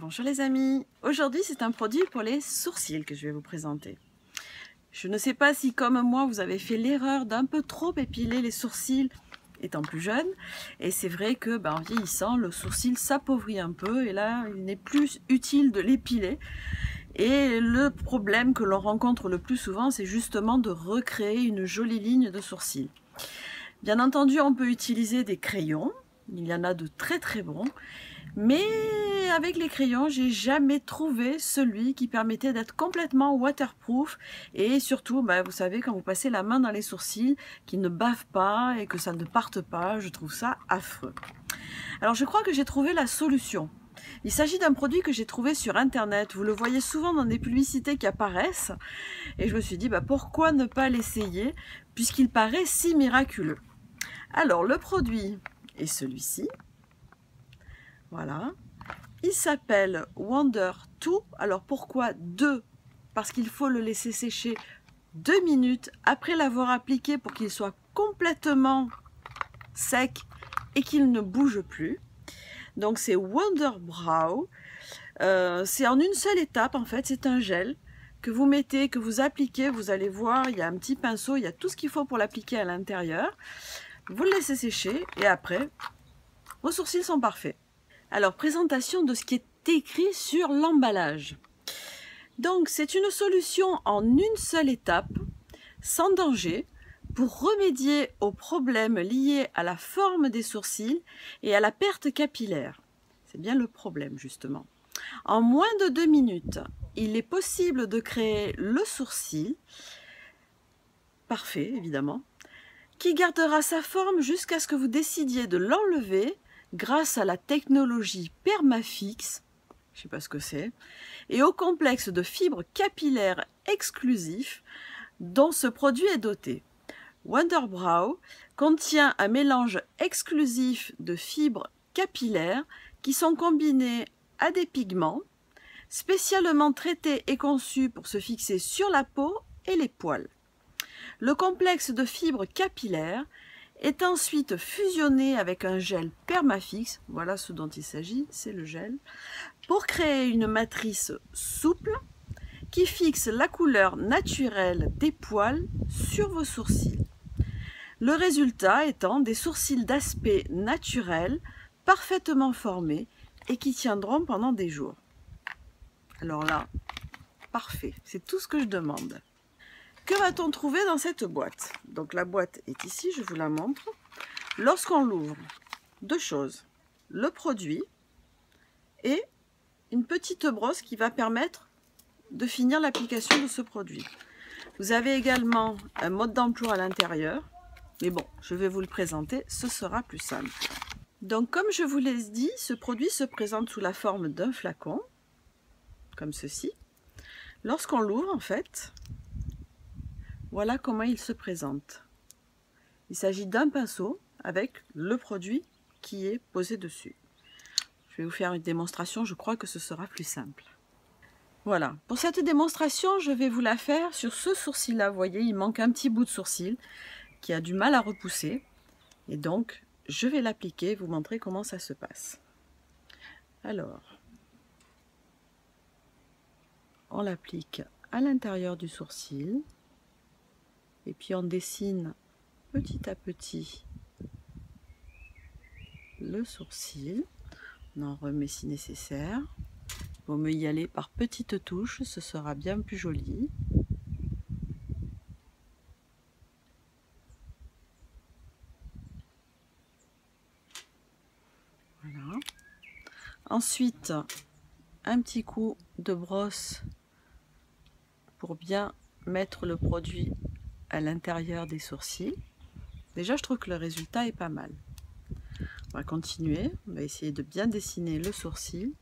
Bonjour les amis, aujourd'hui c'est un produit pour les sourcils que je vais vous présenter. Je ne sais pas si comme moi vous avez fait l'erreur d'un peu trop épiler les sourcils étant plus jeune, et c'est vrai que en vieillissant le sourcil s'appauvrit un peu et là il n'est plus utile de l'épiler. Et le problème que l'on rencontre le plus souvent, c'est justement de recréer une jolie ligne de sourcils. Bien entendu, on peut utiliser des crayons, il y en a de très très bons, mais avec les crayons, j'ai jamais trouvé celui qui permettait d'être complètement waterproof et surtout, vous savez, quand vous passez la main dans les sourcils, qu'ils ne bavent pas et que ça ne parte pas, je trouve ça affreux. Alors je crois que j'ai trouvé la solution. Il s'agit d'un produit que j'ai trouvé sur internet, vous le voyez souvent dans des publicités qui apparaissent et je me suis dit pourquoi ne pas l'essayer puisqu'il paraît si miraculeux. Alors le produit est celui-ci. Voilà, il s'appelle Wonder 2. Alors pourquoi 2? Parce qu'il faut le laisser sécher 2 minutes après l'avoir appliqué pour qu'il soit complètement sec et qu'il ne bouge plus. Donc c'est Wonder Brow. C'est en une seule étape en fait, c'est un gel que vous mettez, que vous appliquez. Vous allez voir, il y a un petit pinceau, il y a tout ce qu'il faut pour l'appliquer à l'intérieur. Vous le laissez sécher et après, vos sourcils sont parfaits. Alors, présentation de ce qui est écrit sur l'emballage. Donc, c'est une solution en une seule étape, sans danger, pour remédier aux problèmes liés à la forme des sourcils et à la perte capillaire. C'est bien le problème, justement. En moins de 2 minutes, il est possible de créer le sourcil, parfait évidemment, qui gardera sa forme jusqu'à ce que vous décidiez de l'enlever grâce à la technologie Permafix, je ne sais pas ce que c'est, et au complexe de fibres capillaires exclusif dont ce produit est doté. Wonder Brow contient un mélange exclusif de fibres capillaires qui sont combinées à des pigments spécialement traités et conçus pour se fixer sur la peau et les poils. Le complexe de fibres capillaires est ensuite fusionné avec un gel Permafix, voilà ce dont il s'agit, c'est le gel, pour créer une matrice souple qui fixe la couleur naturelle des poils sur vos sourcils. Le résultat étant des sourcils d'aspect naturel, parfaitement formés et qui tiendront pendant des jours. Alors là, parfait, c'est tout ce que je demande. Que va-t-on trouver dans cette boîte? Donc la boîte est ici, je vous la montre. Lorsqu'on l'ouvre, deux choses. Le produit et une petite brosse qui va permettre de finir l'application de ce produit. Vous avez également un mode d'emploi à l'intérieur. Mais bon, je vais vous le présenter, ce sera plus simple. Donc comme je vous l'ai dit, ce produit se présente sous la forme d'un flacon, comme ceci. Lorsqu'on l'ouvre en fait, voilà comment il se présente. Il s'agit d'un pinceau avec le produit qui est posé dessus. Je vais vous faire une démonstration, je crois que ce sera plus simple. Voilà, pour cette démonstration, je vais vous la faire sur ce sourcil-là. Vous voyez, il manque un petit bout de sourcil qui a du mal à repousser. Et donc, je vais l'appliquer, vous montrer comment ça se passe. Alors, on l'applique à l'intérieur du sourcil. Et puis on dessine petit à petit le sourcil. On en remet si nécessaire. Il vaut mieux y aller par petites touches, ce sera bien plus joli. Voilà. Ensuite, un petit coup de brosse pour bien mettre le produit à l'intérieur des sourcils. Déjà, je trouve que le résultat est pas mal. On va continuer. On va essayer de bien dessiner le sourcil.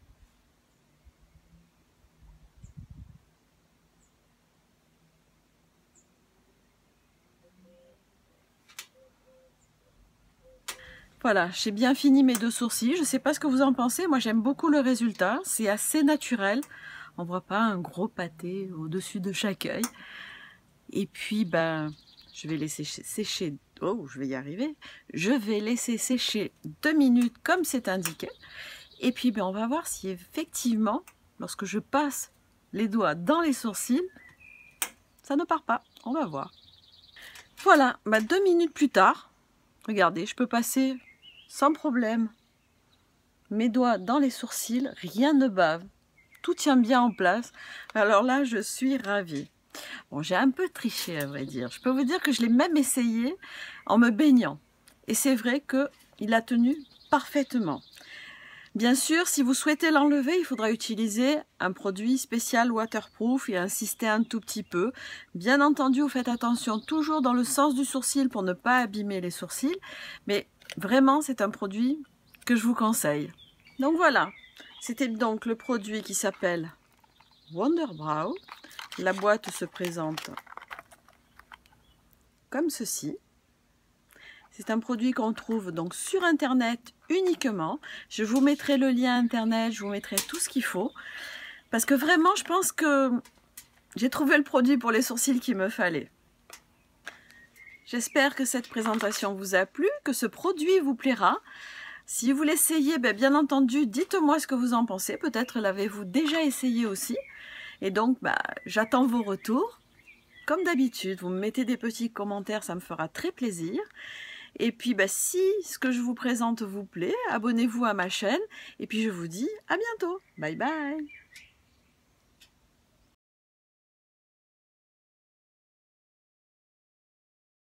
Voilà, j'ai bien fini mes deux sourcils. Je ne sais pas ce que vous en pensez. Moi, j'aime beaucoup le résultat. C'est assez naturel. On ne voit pas un gros pâté au-dessus de chaque œil. Et puis, je vais laisser sécher. Oh, je vais y arriver. Je vais laisser sécher 2 minutes comme c'est indiqué. Et puis ben, on va voir si effectivement, lorsque je passe les doigts dans les sourcils, ça ne part pas. On va voir. Voilà, 2 minutes plus tard, regardez, je peux passer sans problème mes doigts dans les sourcils, rien ne bave. Tout tient bien en place. Alors là, je suis ravie. Bon, j'ai un peu triché à vrai dire. Je peux vous dire que je l'ai même essayé en me baignant. Et c'est vrai qu'il a tenu parfaitement. Bien sûr, si vous souhaitez l'enlever, il faudra utiliser un produit spécial waterproof et insister un tout petit peu. Bien entendu, vous faites attention toujours dans le sens du sourcil pour ne pas abîmer les sourcils. Mais vraiment, c'est un produit que je vous conseille. Donc voilà, c'était donc le produit qui s'appelle Wonderbrow. La boîte se présente comme ceci. C'est un produit qu'on trouve donc sur internet uniquement. Je vous mettrai le lien internet, je vous mettrai tout ce qu'il faut. Parce que vraiment, je pense que j'ai trouvé le produit pour les sourcils qu'il me fallait. J'espère que cette présentation vous a plu, que ce produit vous plaira. Si vous l'essayez, bien entendu, dites-moi ce que vous en pensez. Peut-être l'avez-vous déjà essayé aussi. Et donc, j'attends vos retours. Comme d'habitude, vous me mettez des petits commentaires, ça me fera très plaisir. Et puis, si ce que je vous présente vous plaît, abonnez-vous à ma chaîne. Et puis, je vous dis à bientôt. Bye bye.